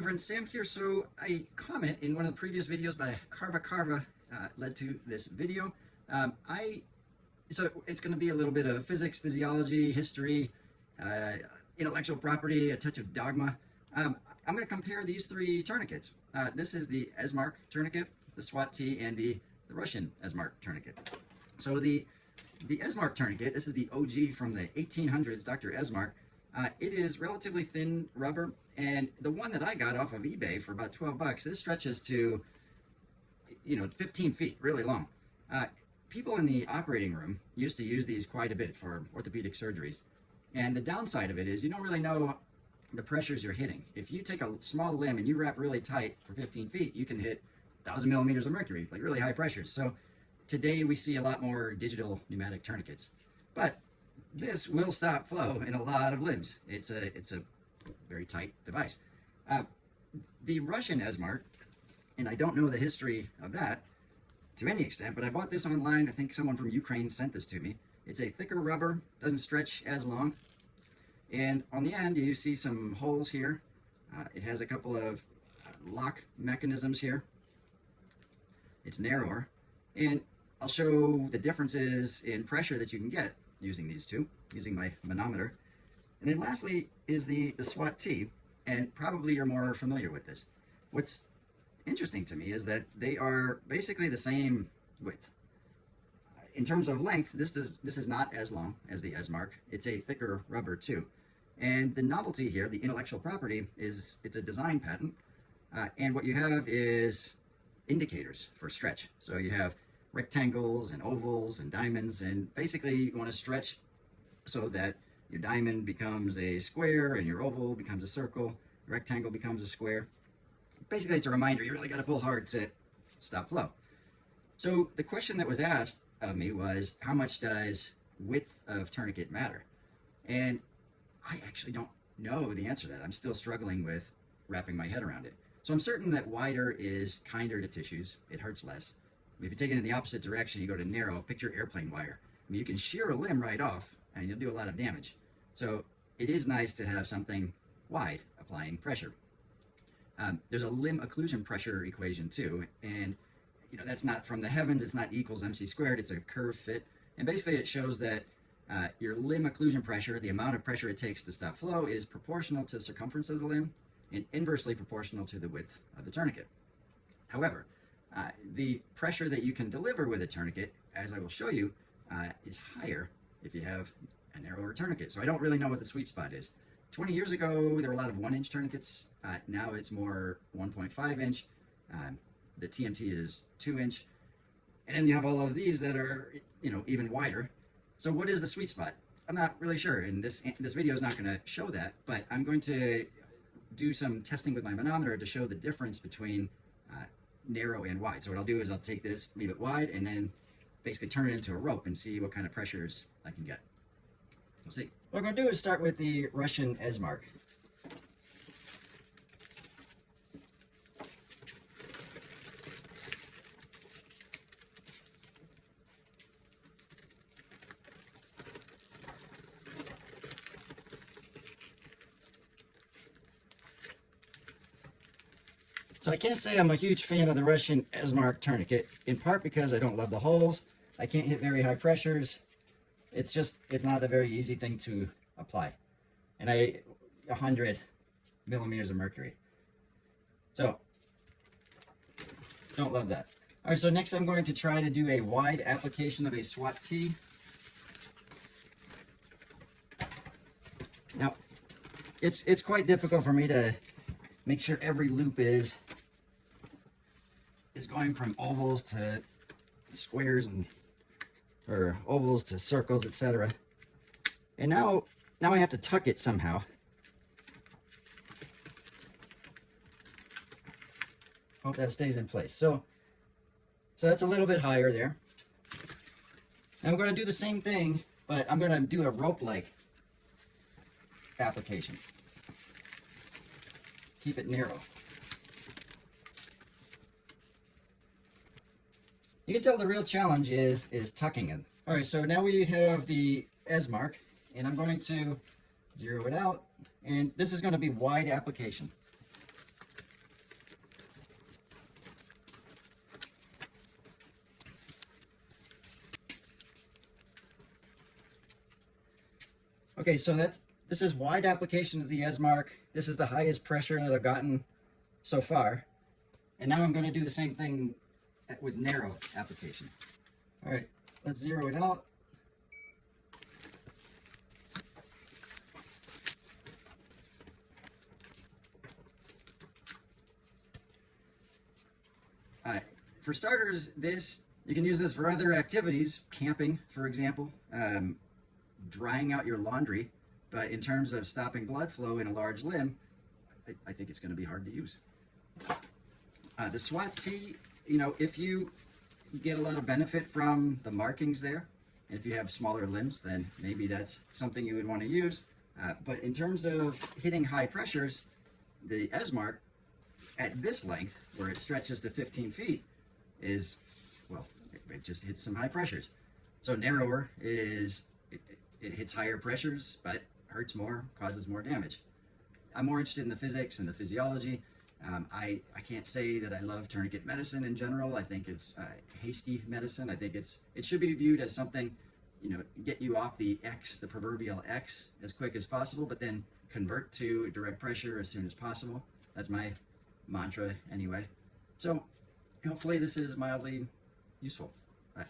friend Sam here. So a comment in one of the previous videos by Carva led to this video. So it's going to be a little bit of physics, physiology, history, intellectual property, a touch of dogma. I'm going to compare these three tourniquets. This is the Esmark tourniquet, the SWAT-T, and the Russian Esmark tourniquet. So the Esmark tourniquet, this is the OG from the 1800s, Dr. Esmark. It is relatively thin rubber, and the one that I got off of eBay for about 12 bucks, this stretches to, 15 feet, really long. People in the operating room used to use these quite a bit for orthopedic surgeries. And the downside of it is you don't really know the pressures you're hitting. If you take a small limb and you wrap really tight for 15 feet, you can hit 1,000 millimeters of mercury, like really high pressures. So today we see a lot more digital pneumatic tourniquets. But this will stop flow in a lot of limbs. It's a very tight device. The Russian Esmark, and I don't know the history of that to any extent, but I bought this online. I think someone from Ukraine sent this to me. It's a thicker rubber, doesn't stretch as long. And on the end, you see some holes here. It has a couple of lock mechanisms here. It's narrower. And I'll show the differences in pressure that you can get using these two, using my manometer. And then lastly is the SWAT-T, and probably you're more familiar with this. What's interesting to me is that they are basically the same width. In terms of length, this is not as long as the Esmark. It's a thicker rubber too. And the novelty here, the intellectual property, is it's a design patent. And what you have is indicators for stretch. So you have rectangles and ovals and diamonds, and basically you want to stretch so that your diamond becomes a square and your oval becomes a circle, rectangle becomes a square. Basically it's a reminder you really got to pull hard to stop flow. So the question that was asked of me was, how much does width of tourniquet matter? And I actually don't know the answer to that. I'm still struggling with wrapping my head around it. So I'm certain that wider is kinder to tissues. It hurts less. If you take it in the opposite direction, you go to narrow, picture airplane wire. I mean, you can shear a limb right off and you'll do a lot of damage. So it is nice to have something wide applying pressure. There's a limb occlusion pressure equation too, and that's not from the heavens. It's not E equals MC squared. It's a curve fit, and basically it shows that your limb occlusion pressure, the amount of pressure it takes to stop flow, is proportional to the circumference of the limb and inversely proportional to the width of the tourniquet. However, the pressure that you can deliver with a tourniquet, as I will show you, is higher if you have a narrower tourniquet. So I don't really know what the sweet spot is. 20 years ago, there were a lot of 1-inch tourniquets. Now it's more 1.5 inch. The TMT is 2-inch. And then you have all of these that are, even wider. So what is the sweet spot? I'm not really sure, and this video is not going to show that, but I'm going to do some testing with my manometer to show the difference between narrow and wide. So what I'll do is I'll take this, leave it wide, and then basically turn it into a rope and see what kind of pressures I can get. We'll see. What I'm going to do is start with the Russian Esmark. So I can't say I'm a huge fan of the Russian Esmark tourniquet, in part because I don't love the holes. I can't hit very high pressures. It's not a very easy thing to apply. And 100 millimeters of mercury. So, don't love that. All right, so next I'm going to try to do a wide application of a SWAT-T. Now, it's quite difficult for me to make sure every loop is going from ovals to squares or ovals to circles, etc. And now I have to tuck it somehow. Hope that stays in place. So that's a little bit higher there. Now I'm going to do the same thing, but I'm going to do a rope-like application. Keep it narrow. You can tell the real challenge is tucking it. All right, so now we have the Esmark, and I'm going to zero it out, and this is going to be wide application. Okay, so this is wide application of the Esmark. This is the highest pressure that I've gotten so far. And now I'm going to do the same thing with narrow application. All right, let's zero it out. All right, for starters, you can use this for other activities, camping, for example, drying out your laundry. But in terms of stopping blood flow in a large limb, I think it's going to be hard to use. The SWAT-T, if you get a lot of benefit from the markings there, and if you have smaller limbs, then maybe that's something you would want to use. But in terms of hitting high pressures, the Esmark at this length, where it stretches to 15 feet, is, well, it just hits some high pressures. So narrower is, it hits higher pressures, but hurts more, causes more damage. I'm more interested in the physics and the physiology. I can't say that I love tourniquet medicine in general. I think it's hasty medicine. I think it should be viewed as something, get you off the proverbial X as quick as possible, but then convert to direct pressure as soon as possible. That's my mantra anyway. So hopefully this is mildly useful. Bye.